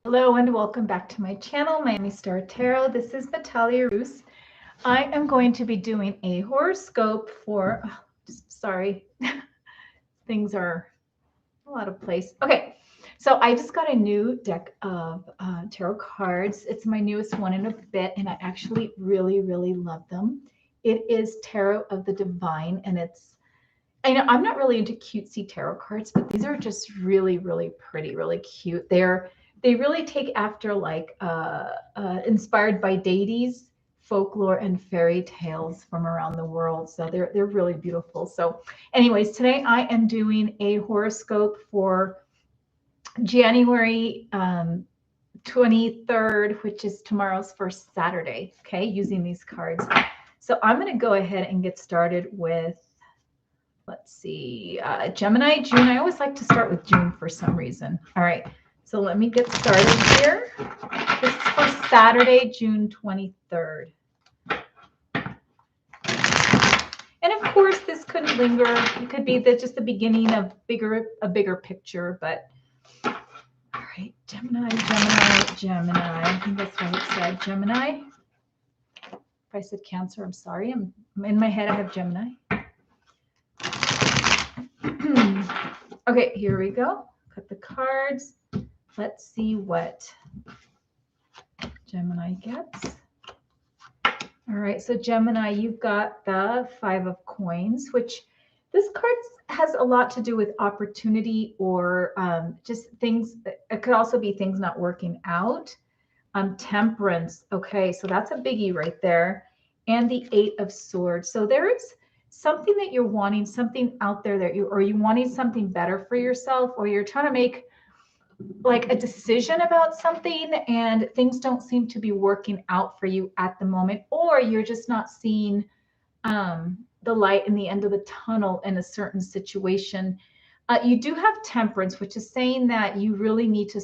Hello and welcome back to my channel. My name is Star Tarot. This is Natalia Roos. I am going to be doing a horoscope for, sorry, things are all out of place. Okay, so I just got a new deck of tarot cards. It's my newest one in a bit, and I actually really, really love them. It is Tarot of the Divine, and I know I'm not really into cutesy tarot cards, but these are just really, really pretty, really cute. They really take after inspired by deities, folklore, and fairy tales from around the world. So they're really beautiful. So, anyways, today I am doing a horoscope for January 23rd, which is tomorrow's first Saturday. Okay, using these cards. So I'm going to go ahead and get started with. Let's see, Gemini, June. I always like to start with June for some reason. All right, so let me get started here. This is for Saturday, June 23rd. And of course, this could linger. It could be just the beginning of a bigger picture. But all right, Gemini. I think that's what it said, Gemini. If I said Cancer, I'm sorry. I'm in my head. I have Gemini. Okay, here we go. Cut the cards. Let's see what Gemini gets. All right, so Gemini, you've got the Five of Coins, which this card has a lot to do with opportunity or just things. It could also be things not working out. Temperance. Okay, so that's a biggie right there. And the Eight of Swords. So there is something that you're wanting, something out there that you wanting something better for yourself, or you're trying to make like a decision about something and things don't seem to be working out for you at the moment, or you're just not seeing the light in the end of the tunnel in a certain situation. You do have Temperance, which is saying that you really need to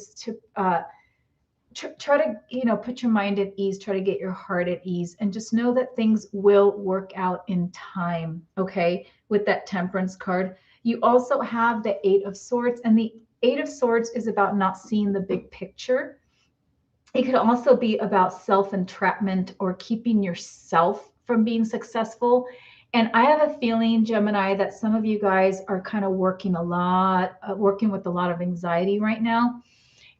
try to put your mind at ease, try to get your heart at ease, and just know that things will work out in time. Okay, with that Temperance card. You also have the Eight of Swords, and the Eight of Swords is about not seeing the big picture. It could also be about self-entrapment or keeping yourself from being successful. And I have a feeling, Gemini, that some of you guys are kind of working with a lot of anxiety right now.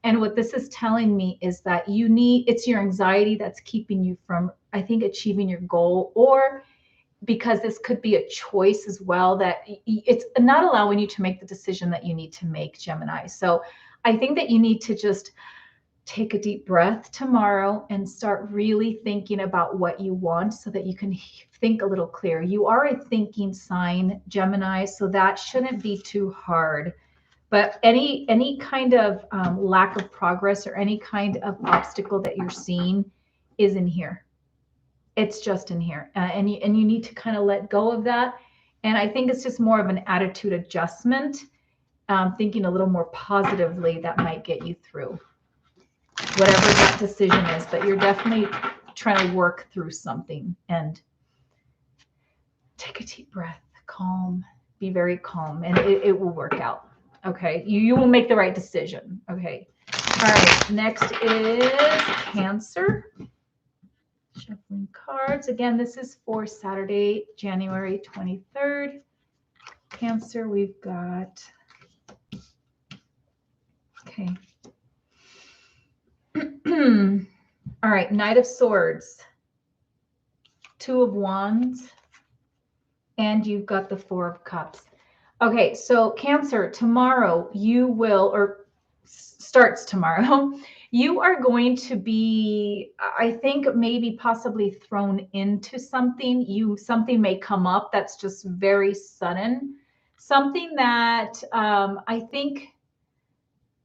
And what this is telling me is that it's your anxiety that's keeping you from, I think, achieving your goal, or because this could be a choice as well, that it's not allowing you to make the decision that you need to make, Gemini. So I think that you need to just take a deep breath tomorrow and start really thinking about what you want so that you can think a little clearer. You are a thinking sign, Gemini, so that shouldn't be too hard. But any kind of lack of progress or any kind of obstacle that you're seeing is in here. It's just in here. And you need to kind of let go of that. And I think it's just more of an attitude adjustment, thinking a little more positively that might get you through whatever that decision is. But you're definitely trying to work through something, and take a deep breath, calm, be very calm, and it will work out. Okay, you will make the right decision. Okay, all right, next is Cancer. Shuffling cards. Again, this is for Saturday, January 23rd. Cancer, we've got, okay. All right, Knight of Swords, Two of Wands, and you've got the Four of Cups. Okay, so Cancer, tomorrow you will, or starts tomorrow, you are going to be, I think, maybe possibly thrown into something. Something may come up that's just very sudden. Something that I think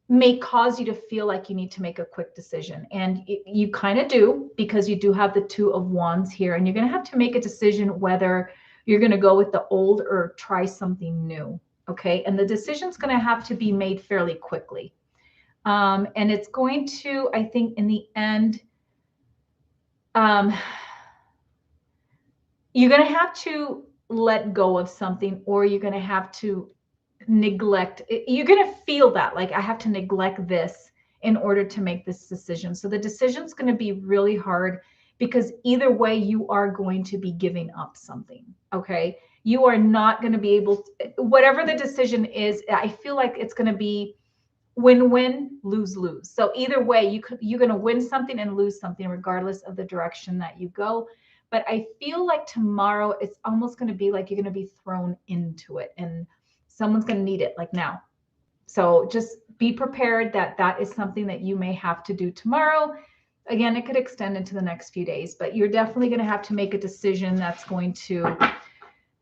may cause you to feel like you need to make a quick decision. And you kind of do, because you do have the Two of Wands here, and you're going to have to make a decision whether you're going to go with the old or try something new. Okay. And the decision's going to have to be made fairly quickly. And it's going to, I think, in the end, you're going to have to let go of something, or you're going to have to neglect. You're going to feel that, like, I have to neglect this in order to make this decision. So the decision is going to be really hard because either way, you are going to be giving up something. Okay. You are not going to be able to, whatever the decision is, I feel like it's going to be win-win, lose-lose. So either way, you're going to win something and lose something, regardless of the direction that you go. But I feel like tomorrow it's almost going to be like you're going to be thrown into it and someone's going to need it like now. So just be prepared that that is something that you may have to do tomorrow. Again, it could extend into the next few days, but you're definitely going to have to make a decision that's going to,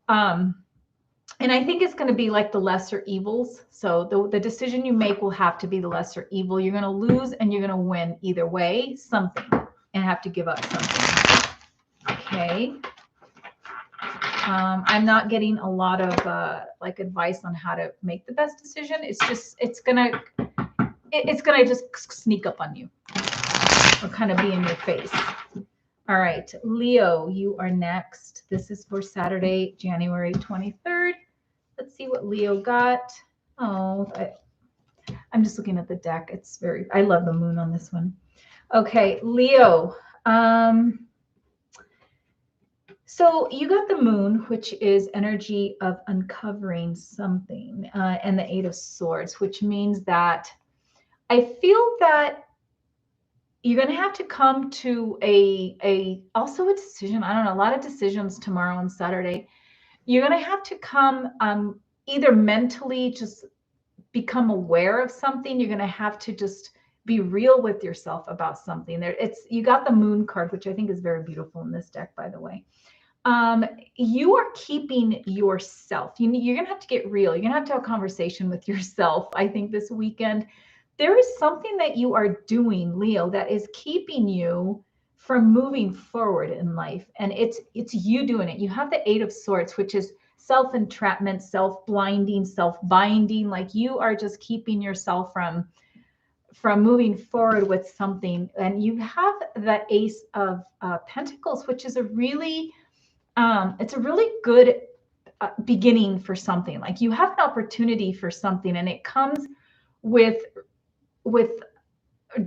and I think it's going to be like the lesser evils. So the decision you make will have to be the lesser evil. You're going to lose and you're going to win either way, something, and have to give up something. Okay. I'm not getting a lot of like advice on how to make the best decision. It's just, it's gonna just sneak up on you or kind of be in your face. All right, Leo, you are next. This is for Saturday, January 23rd. Let's see what Leo got. Oh, I'm just looking at the deck. It's I love the moon on this one. Okay, Leo. So you got the moon, which is energy of uncovering something, and the 8 of Swords, which means that I feel that you're going to have to come to also a decision. I don't know, a lot of decisions tomorrow and Saturday. You're going to have to come either mentally just become aware of something. You're going to have to just be real with yourself about something. You got the moon card, which I think is very beautiful in this deck, by the way. You are keeping yourself. You're going to have to get real. You're going to have a conversation with yourself. I think this weekend, there is something that you are doing, Leo, that is keeping you from moving forward in life. And it's you doing it. You have the 8 of Swords, which is self-entrapment, self-blinding, self-binding. Like you are just keeping yourself from moving forward with something. And you have the Ace of Pentacles, which is it's a really good beginning for something. Like you have an opportunity for something, and it comes with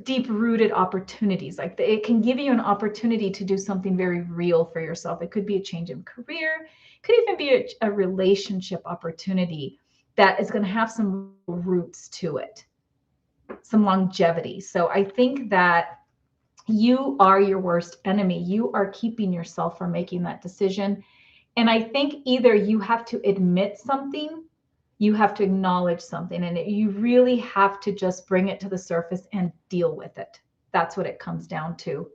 deep-rooted opportunities. Like it can give you an opportunity to do something very real for yourself. It could be a change in career. It could even be a relationship opportunity that is going to have some roots to it, some longevity. So I think that you are your worst enemy. You are keeping yourself from making that decision. And I think either you have to admit something, you have to acknowledge something, and you really have to just bring it to the surface and deal with it. That's what it comes down to.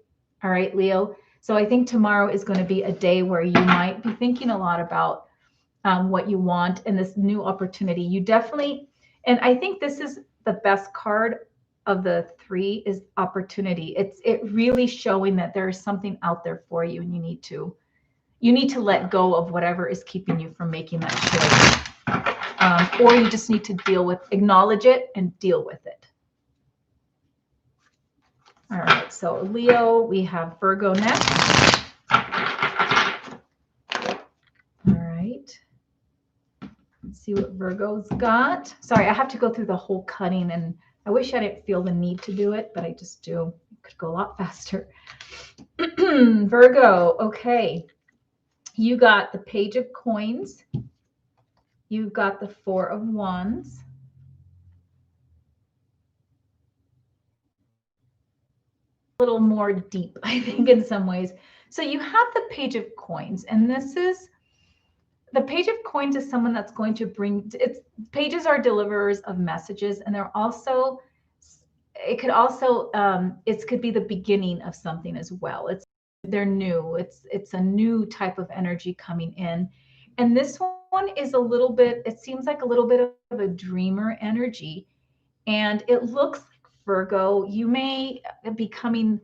All right, Leo. So I think tomorrow is going to be a day where you might be thinking a lot about what you want and this new opportunity. You definitely, and I think this is the best card of the 3 is opportunity. It really showing that there is something out there for you, and you need to let go of whatever is keeping you from making that choice. Or you just need to acknowledge it and deal with it. All right, so Leo, we have Virgo next. All right. Let's see what Virgo's got. Sorry, I have to go through the whole cutting, and I wish I didn't feel the need to do it, but I just do. It could go a lot faster. Virgo, okay. You got the Page of Coins. You've got the 4 of Wands. A little more deep, I think, in some ways. So you have the Page of Coins, and the Page of Coins is someone that's going to pages are deliverers of messages, and it could be the beginning of something as well. They're new. It's a new type of energy coming in. And this one is it seems like a little bit of a dreamer energy. And it looks like, Virgo, you may be coming,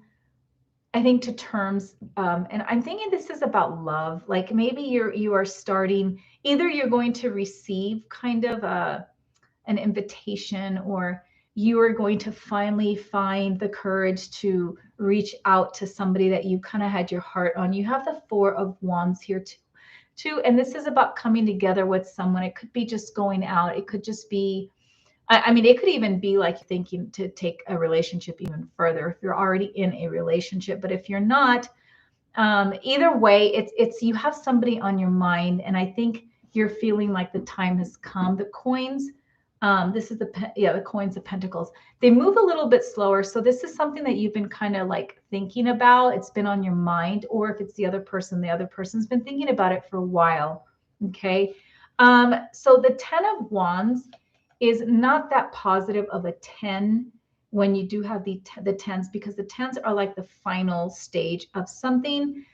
I think, to terms, and I'm thinking this is about love. Like maybe you are starting, either you're going to receive kind of an invitation, or you are going to finally find the courage to reach out to somebody that you kind of had your heart on. You have the 4 of Wands here too, and this is about coming together with someone. It could be just going out. It could just be I mean, it could even be like thinking to take a relationship even further if you're already in a relationship. But if you're not, either way, it's you have somebody on your mind, and I think you're feeling like the time has come. The coins, this is the coins of pentacles. They move a little bit slower, so this is something that you've been kind of like thinking about. It's been on your mind, or if it's the other person's been thinking about it for a while. Okay, so the 10 of Wands is not that positive of a 10 when you do have the 10s, because the 10s are like the final stage of something,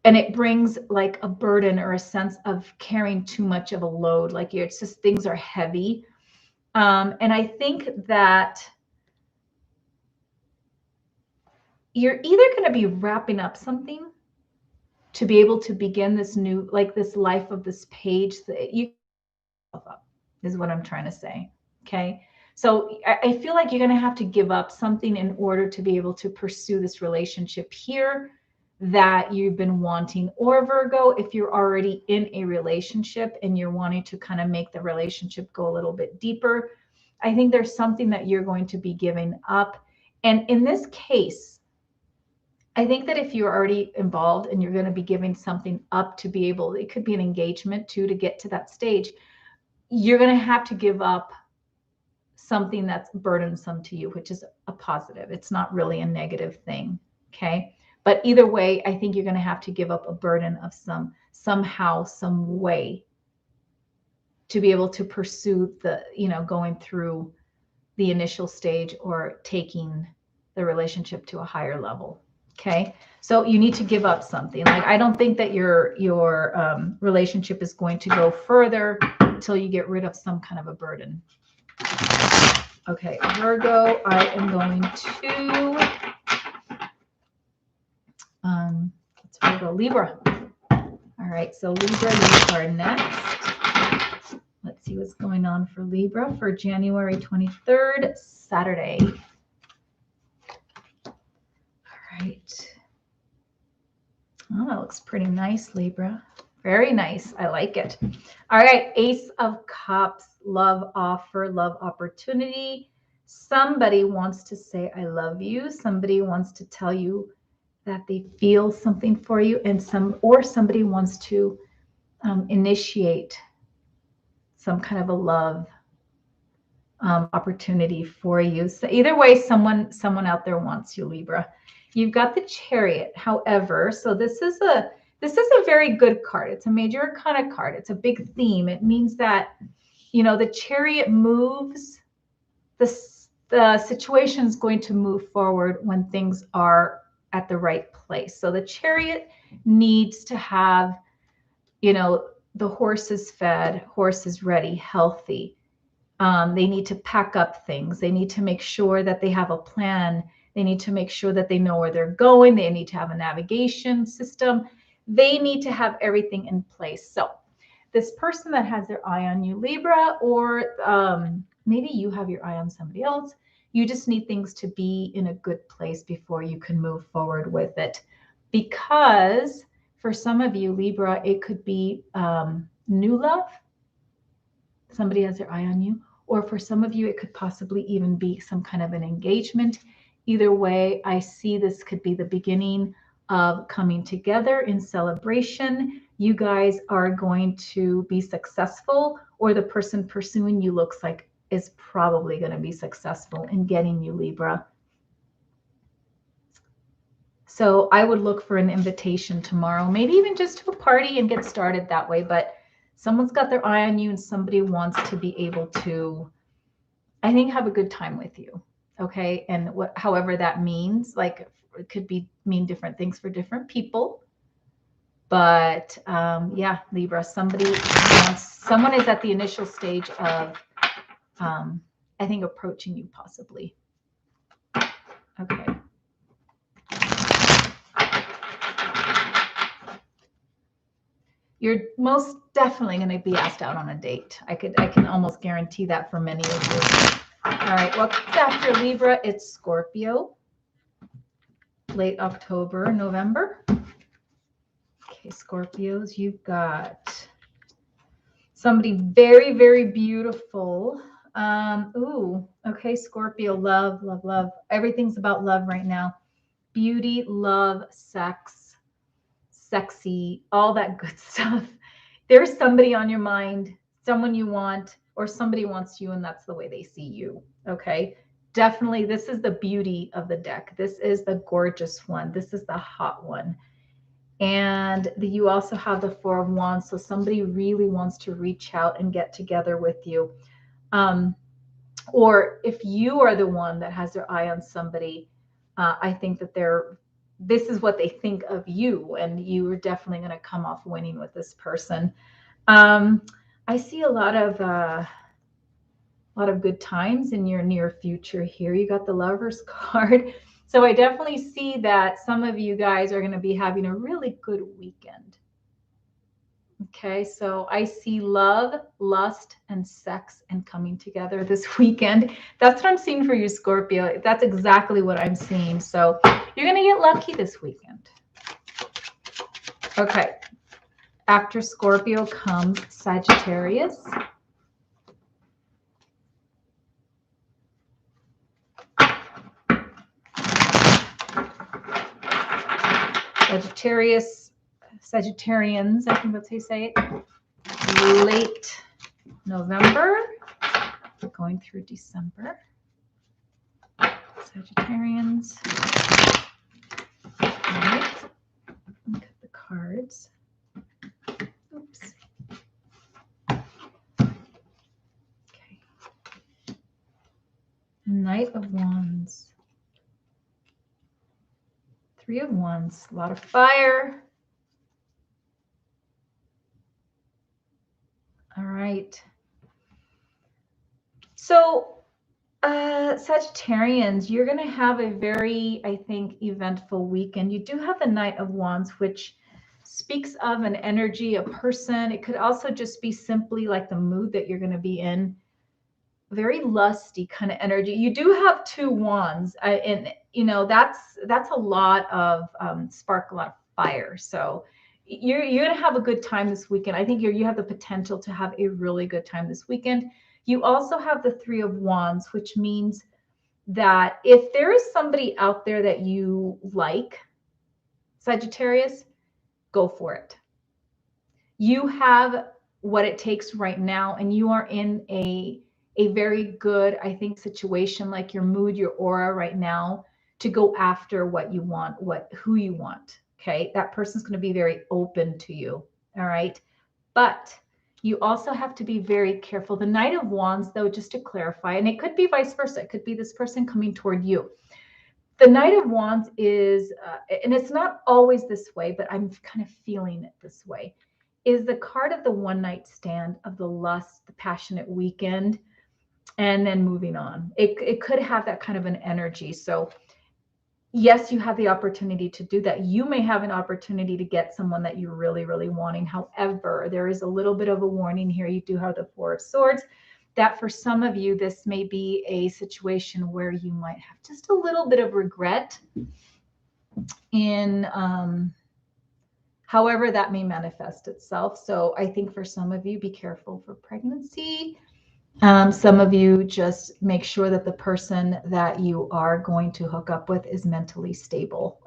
and it brings like a burden or a sense of carrying too much of a load. Like it's just things are heavy. And I think that you're either going to be wrapping up something to be able to begin this new, like this life of this page that you is what I'm trying to say. Okay. So I feel like you're going to have to give up something in order to be able to pursue this relationship here that you've been wanting. Or Virgo, if you're already in a relationship and you're wanting to kind of make the relationship go a little bit deeper, I think there's something that you're going to be giving up. And in this case, I think that if you're already involved and you're going to be giving something up to be able, it could be an engagement too, to get to that stage, you're going to have to give up something that's burdensome to you, which is a positive. It's not really a negative thing. Okay. But either way, I think you're going to have to give up a burden of somehow, some way to be able to pursue the, going through the initial stage or taking the relationship to a higher level. Okay. So you need to give up something. Like, I don't think that your relationship is going to go further until you get rid of some kind of a burden. Okay, Virgo, I am going to, let's Virgo, Libra. All right, so Libra, you are next. Let's see what's going on for Libra for January 23rd, Saturday. All right. Oh, that looks pretty nice, Libra. Very nice. I like it. All right. Ace of Cups, love offer, love opportunity. Somebody wants to say, I love you. Somebody wants to tell you that they feel something for you, and somebody wants to initiate some kind of a love opportunity for you. So either way, someone out there wants you, Libra. You've got the Chariot. However, so this is a very good card. It's a major arcana card. It's a big theme. It means that, the Chariot moves, the situation is going to move forward when things are at the right place. So the Chariot needs to have, the horses fed, horses ready, healthy. They need to pack up things. They need to make sure that they have a plan. They need to make sure that they know where they're going. They need to have a navigation system. They need to have everything in place. So this person that has their eye on you, Libra, or maybe you have your eye on somebody else, you just need things to be in a good place before you can move forward with it. Because for some of you, Libra, it could be new love. Somebody has their eye on you. Or for some of you, it could possibly even be some kind of an engagement. Either way, I see this could be the beginning of coming together in celebration. You guys are going to be successful, or the person pursuing you looks like is probably going to be successful in getting you, Libra. So I would look for an invitation tomorrow, maybe even just to a party and get started that way. But someone's got their eye on you, and somebody wants to be able to, I think, have a good time with you. Okay. And however that means, like, it could mean different things for different people. But yeah, Libra, someone is at the initial stage of, I think, approaching you possibly. Okay. You're most definitely going to be asked out on a date. I can almost guarantee that for many of you. All right. Well, after Libra, it's Scorpio. Late October, November. Okay, Scorpios, you've got somebody very, very beautiful Ooh, okay, Scorpio, love, love, love. Everything's about love right now. Beauty, love, sex, sexy, all that good stuff. There's somebody on your mind, someone you want, or somebody wants you, and that's the way they see you. Okay. Definitely, this is the beauty of the deck. This is the gorgeous one. This is the hot one. And you also have the Four of Wands. So somebody really wants to reach out and get together with you. Or if you are the one that has their eye on somebody, I think that this is what they think of you, and you are definitely going to come off winning with this person. I see a lot of good times in your near future here. You got the Lovers card. So I definitely see that some of you guys are going to be having a really good weekend. Okay, so I see love, lust, and sex and coming together this weekend. That's what I'm seeing for you, Scorpio. That's exactly what I'm seeing. So you're going to get lucky this weekend. Okay, after Scorpio comes Sagittarius. Sagittarians, I think that's how you say it, late November, going through December. Sagittarians. All right. Look at the cards. Oops. Okay. Knight of Wands. Three of Wands. A lot of fire. All right. So, Sagittarians, you're going to have a very, I think, eventful weekend. You do have the Knight of Wands, which speaks of an energy, a person. It could also just be simply like the mood that you're going to be in. Very lusty kind of energy. You do have two wands, and you know that's a lot of spark, a lot of fire. So you're going to have a good time this weekend. I think you have the potential to have a really good time this weekend. You also have the Three of Wands, which means that if there is somebody out there that you like, Sagittarius, go for it. You have what it takes right now, and you are in a very good, I think, situation, like your mood, your aura right now, to go after what you want, who you want. Okay. That person's going to be very open to you. All right. But you also have to be very careful. The Knight of Wands, though, just to clarify, and it could be vice versa. It could be this person coming toward you. The Knight of Wands is, and it's not always this way, but I'm kind of feeling it this way, is the card of the one night stand, of the lust, the passionate weekend, and then moving on. It could have that kind of an energy. So yes, you have the opportunity to do that. You may have an opportunity to get someone that you're really, really wanting. However, there is a little bit of a warning here. You do have the Four of Swords, that for some of you, this may be a situation where you might have just a little bit of regret in however that may manifest itself. So I think for some of you, be careful for pregnancy. Some of you just make sure that the person that you are going to hook up with is mentally stable.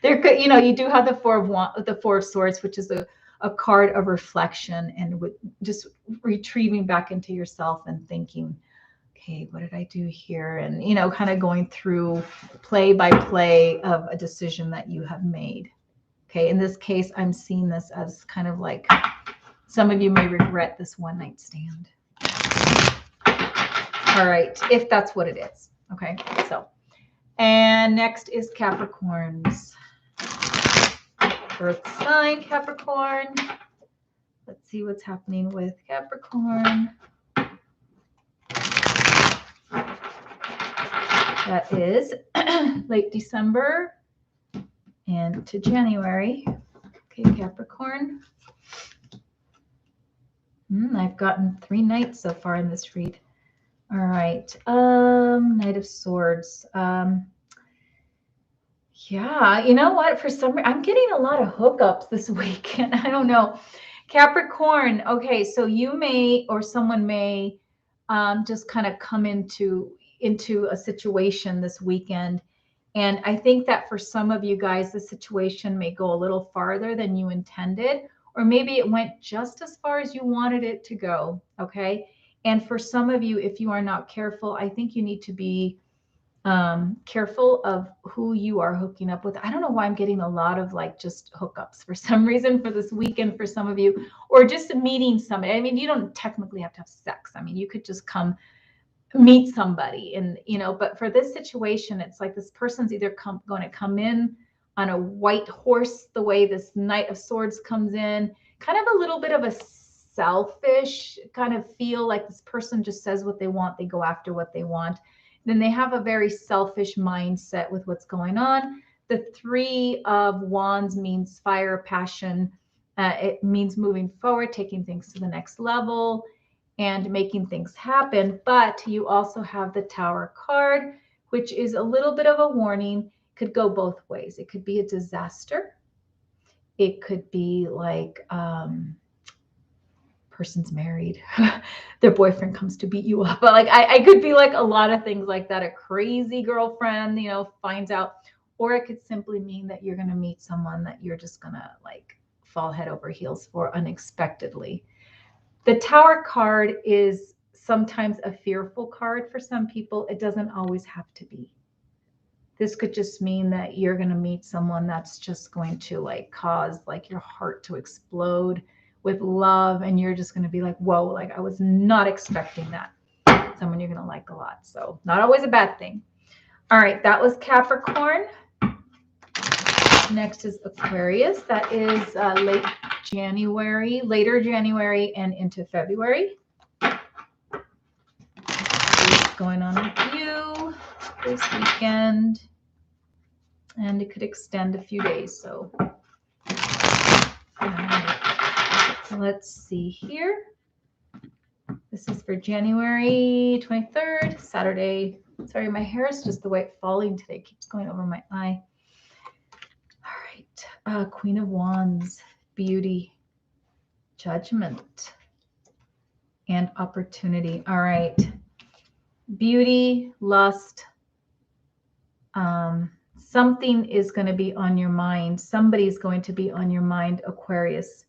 There could, you do have the Four of Swords, which is a card of reflection and with just retrieving back into yourself and thinking, okay, what did I do here? And, kind of going through play by play of a decision that you have made. Okay. In this case, I'm seeing this as kind of like some of you may regret this one night stand. All right, if that's what it is. Okay, so, and next is Capricorns. Earth sign, Capricorn. Let's see what's happening with Capricorn. That is late December and to January. Okay, Capricorn. I've gotten 3 nights so far in this read. All right. Knight of Swords. Yeah, you know what? For some reason, I'm getting a lot of hookups this week, and I don't know. Capricorn. Okay, so you may, or someone may just kind of come into a situation this weekend. And I think that for some of you guys, the situation may go a little farther than you intended, or maybe it went just as far as you wanted it to go. Okay. And for some of you, if you are not careful, I think you need to be careful of who you are hooking up with. I don't know why I'm getting a lot of like just hookups for some reason for this weekend for some of you, or just meeting somebody. I mean, you don't technically have to have sex. I mean, you could just come meet somebody, and but for this situation, it's like this person's either going to come in on a white horse, the way this Knight of Swords comes in, kind of a little bit of a selfish kind of feel, like this person just says what they want, they go after what they want. Then they have a very selfish mindset with what's going on. The Three of Wands means fire, passion. It means moving forward, taking things to the next level and making things happen. But you also have the Tower card, which is a little bit of a warning. Could go both ways. It could be a disaster. It could be like person's married, their boyfriend comes to beat you up. But like I could be like a lot of things like that. A crazy girlfriend, finds out. Or it could simply mean that you're going to meet someone that you're just going to like fall head over heels for unexpectedly. The Tower card is sometimes a fearful card for some people. It doesn't always have to be. This could just mean that you're going to meet someone that's just going to like cause like your heart to explode with love, and you're just going to be like, whoa, like I was not expecting that. Someone you're going to like a lot. So not always a bad thing. All right, that was Capricorn. Next is Aquarius. That is later January and into February. What's going on with you this weekend? And it could extend a few days. So let's see here. This is for January 23rd, Saturday. Sorry, my hair is just the way it's falling today. It keeps going over my eye. All right. Queen of Wands, beauty, judgment, and opportunity. All right. Beauty, lust. Something is going to be on your mind. Somebody's going to be on your mind, Aquarius.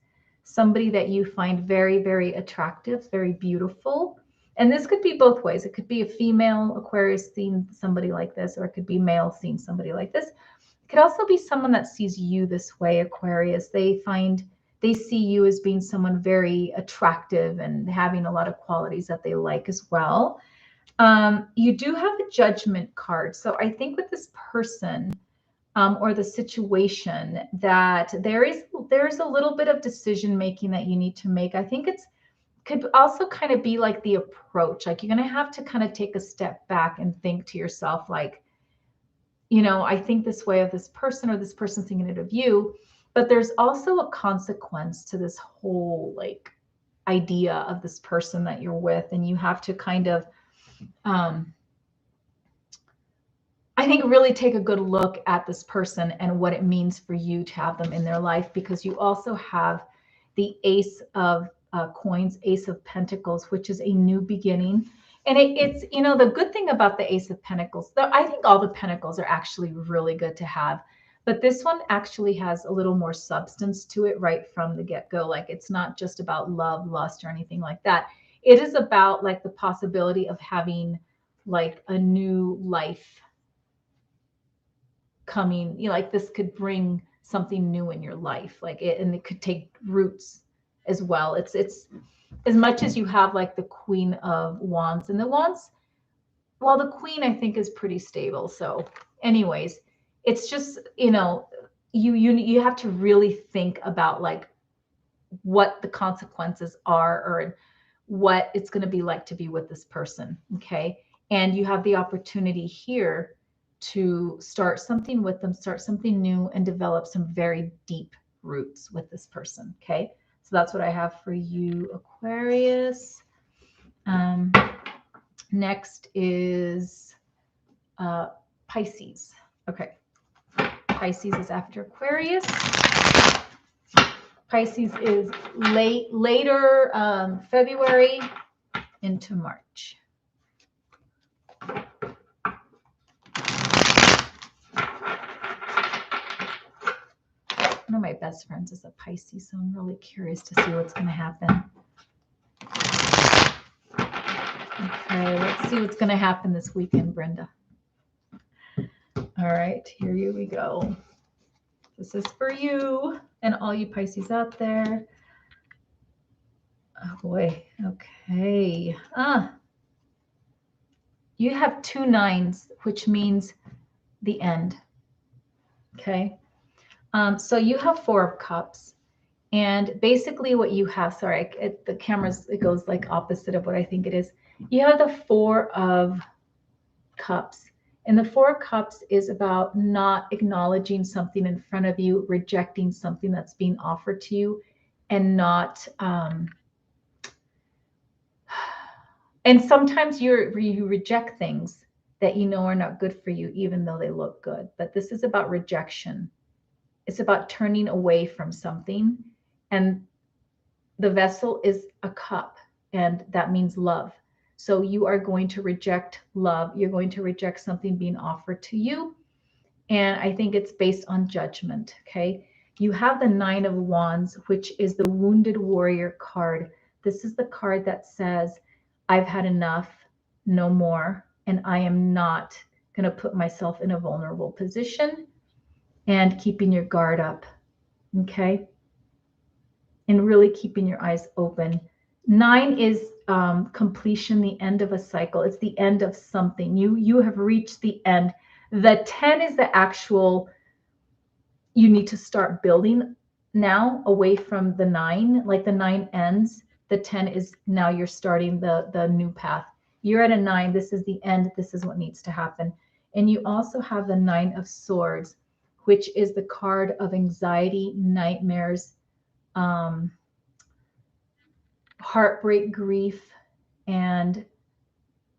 Somebody that you find very, very attractive, very beautiful. And this could be both ways. It could be a female Aquarius seeing somebody like this, or it could be male seeing somebody like this. It could also be someone that sees you this way, Aquarius. They see you as being someone very attractive and having a lot of qualities that they like as well. You do have a Judgment card. So I think with this person or the situation, that there's a little bit of decision making that you need to make. I think could also kind of be like the approach. Like you're going to have to kind of take a step back and think to yourself, like, I think this way of this person, or this person's thinking it of you. But there's also a consequence to this whole like idea of this person that you're with. And you have to kind of, I think, really take a good look at this person and what it means for you to have them in their life, because you also have the Ace of Coins, Ace of Pentacles, which is a new beginning. And it's, the good thing about the Ace of Pentacles, though, I think all the Pentacles are actually really good to have. But this one actually has a little more substance to it right from the get-go. Like it's not just about love, lust, or anything like that. It is about like the possibility of having like a new life coming. Like this could bring something new in your life, and it could take roots as well. It's as much as you have like the Queen of Wands, and the Wands, well, the Queen I think is pretty stable. So anyways, it's just, you have to really think about like what the consequences are, or what it's going to be like to be with this person. Okay. And you have the opportunity here to start something with them, start something new, and develop some very deep roots with this person. Okay. So that's what I have for you, Aquarius. Next is Pisces. Okay. Pisces is after Aquarius. Pisces is later February into March. One of my best friends is a Pisces, so I'm really curious to see what's going to happen. Okay, let's see what's going to happen this weekend, Brenda. All right, here we go. This is for you and all you Pisces out there. Oh boy, okay. You have 2 nines, which means the end. Okay. So you have 4 of cups, and basically what you have, sorry, the camera's, it goes like opposite of what I think it is. You have the 4 of cups, and the 4 of cups is about not acknowledging something in front of you, rejecting something that's being offered to you, and not, and sometimes you reject things that you know are not good for you, even though they look good. But this is about rejection. It's about turning away from something, and the vessel is a cup, and that means love. So you are going to reject love. You're going to reject something being offered to you. And I think it's based on judgment. Okay. You have the 9 of Wands, which is the Wounded Warrior card. This is the card that says, I've had enough, no more, and I am not going to put myself in a vulnerable position, and keeping your guard up. Okay. And really keeping your eyes open. 9 is completion, the end of a cycle. It's the end of something. You have reached the end. The 10 is the actual, you need to start building now away from the 9. Like the 9 ends, the 10 is now you're starting the new path. You're at a 9. This is the end. This is what needs to happen. And you also have the 9 of Swords, which is the card of anxiety, nightmares, heartbreak, grief, and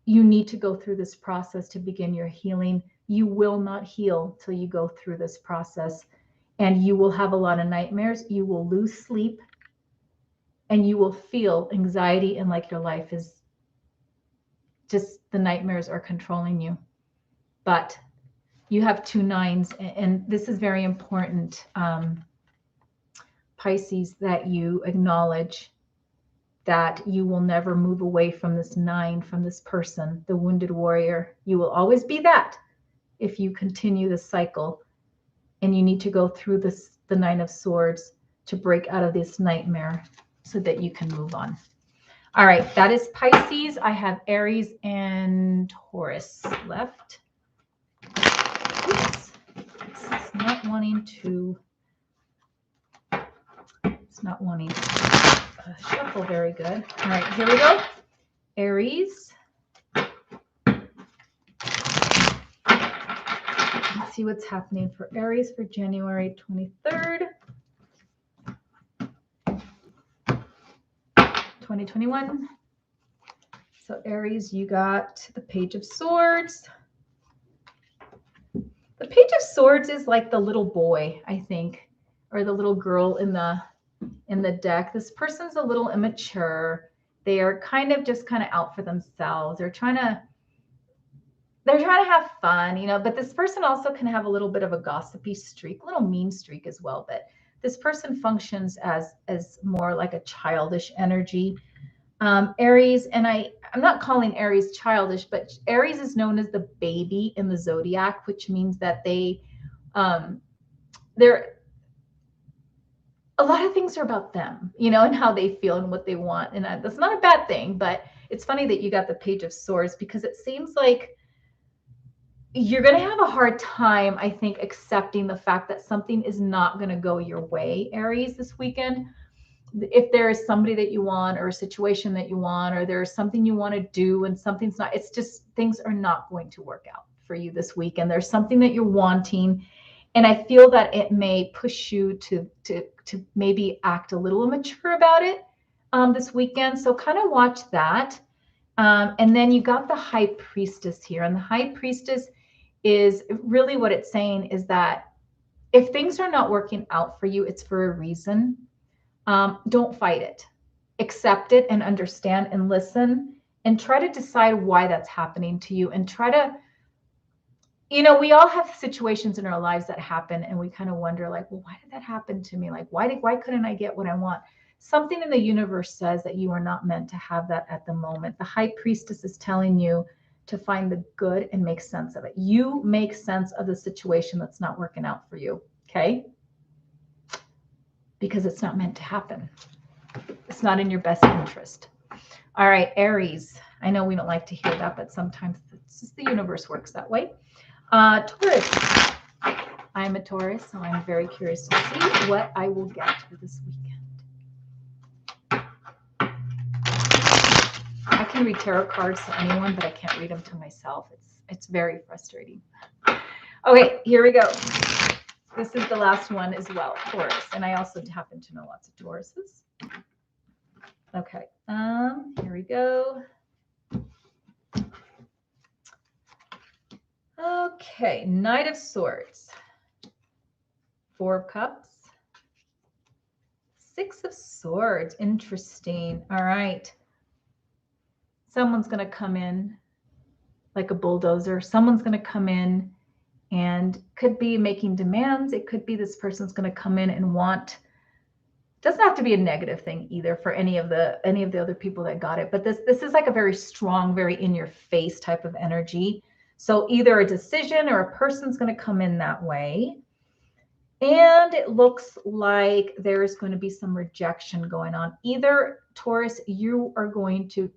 you need to go through this process to begin your healing. You will not heal till you go through this process, and you will have a lot of nightmares. You will lose sleep, and you will feel anxiety, and like your life is just, the nightmares are controlling you. But you have 2 9s, and this is very important, Pisces, that you acknowledge that you will never move away from this 9, from this person, the Wounded Warrior. You will always be that if you continue this cycle, and you need to go through this, the 9 of Swords, to break out of this nightmare so that you can move on. All right, that is Pisces. I have Aries and Taurus left. Oops. It's not wanting to shuffle very good. All right, here we go. Aries. Let's see what's happening for Aries for January 23rd, 2021. So Aries, you got the Page of Swords. The Page of Swords is like the little boy, I think, or the little girl in the deck. This person's a little immature. They are kind of out for themselves. They're trying to have fun, you know, but this person also can have a little bit of a gossipy streak, a little mean streak as well. But this person functions as more like a childish energy. Aries, and I'm not calling Aries childish, but Aries is known as the baby in the zodiac, which means that they're, a lot of things are about them, you know, and how they feel and what they want. And that's not a bad thing, but it's funny that you got the Page of Swords, because it seems like you're going to have a hard time, I think, accepting the fact that something is not going to go your way, Aries, this weekend. If there is somebody that you want, or a situation that you want, or there's something you want to do and something's not, it's just, things are not going to work out for you this weekend. There's something that you're wanting, and I feel that it may push you to maybe act a little immature about it this weekend. So kind of watch that. And then you got the High Priestess here, and the High Priestess is really, what it's saying is that if things are not working out for you, it's for a reason. Don't fight it. Accept it and understand and listen, and try to decide why that's happening to you, and try to, you know, we all have situations in our lives that happen and we kind of wonder like, well, why did that happen to me? Like, why couldn't I get what I want? Something in the universe says that you are not meant to have that at the moment. The high priestess is telling you to find the good and make sense of it. You make sense of the situation that's not working out for you, okay? Because it's not meant to happen. It's not in your best interest. All right, Aries. I know we don't like to hear that, but sometimes it's just the universe works that way. Taurus. I'm a Taurus, so I'm very curious to see what I will get for this weekend. I can read tarot cards to anyone, but I can't read them to myself. It's very frustrating. Okay, here we go. This is the last one as well, Taurus. And I also happen to know lots of Tauruses. Okay, here we go. Okay, Knight of Swords, 4 of Cups, 6 of Swords. Interesting. All right. Someone's going to come in like a bulldozer. Someone's going to come in and could be making demands. It could be this person's going to come in and want, doesn't have to be a negative thing either for any of the other people that got it. But this is like a very strong, very in your face type of energy. So either a decision or a person's going to come in that way. And it looks like there's going to be some rejection going on. Either, Taurus, you are going to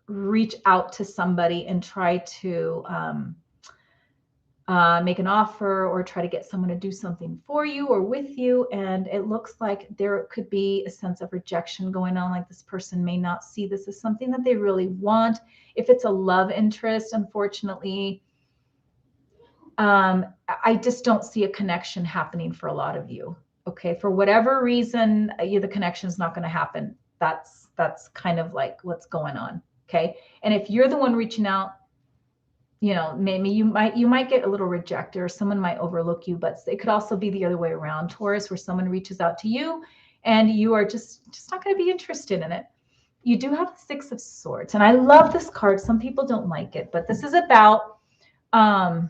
reach out to somebody and try to make an offer or try to get someone to do something for you or with you. And it looks like there could be a sense of rejection going on. Like this person may not see this as something that they really want. If it's a love interest, unfortunately, I just don't see a connection happening for a lot of you. Okay. For whatever reason, the connection is not going to happen. That's kind of like what's going on. Okay. And if you're the one reaching out, you know, maybe you might get a little rejected or someone might overlook you, but it could also be the other way around, Taurus, where someone reaches out to you and you are just not going to be interested in it. You do have the 6 of Swords. And I love this card. Some people don't like it, but this is about, I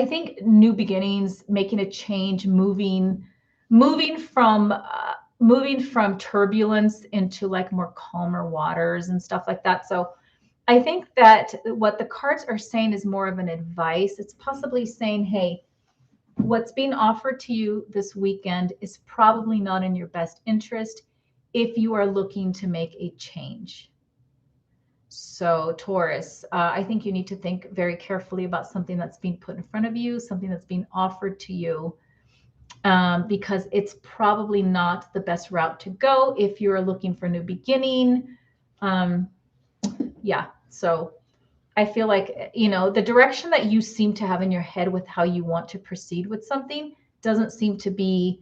think, new beginnings, making a change, moving from turbulence into like more calmer waters and stuff like that. So I think that what the cards are saying is more of an advice. It's possibly saying, hey, what's being offered to you this weekend is probably not in your best interest if you are looking to make a change. So Taurus, I think you need to think very carefully about something that's being put in front of you, something that's being offered to you, because it's probably not the best route to go if you're looking for a new beginning. Yeah, so I feel like, you know, the direction that you seem to have in your head with how you want to proceed with something doesn't seem to be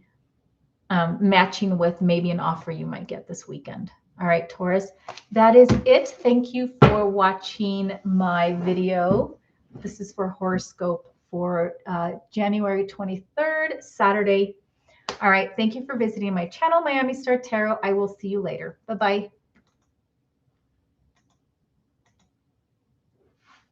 matching with maybe an offer you might get this weekend. All right, Taurus, that is it. Thank you for watching my video. This is for horoscope for January 23rd, Saturday. All right, thank you for visiting my channel, Miami Star Tarot. I will see you later. Bye-bye.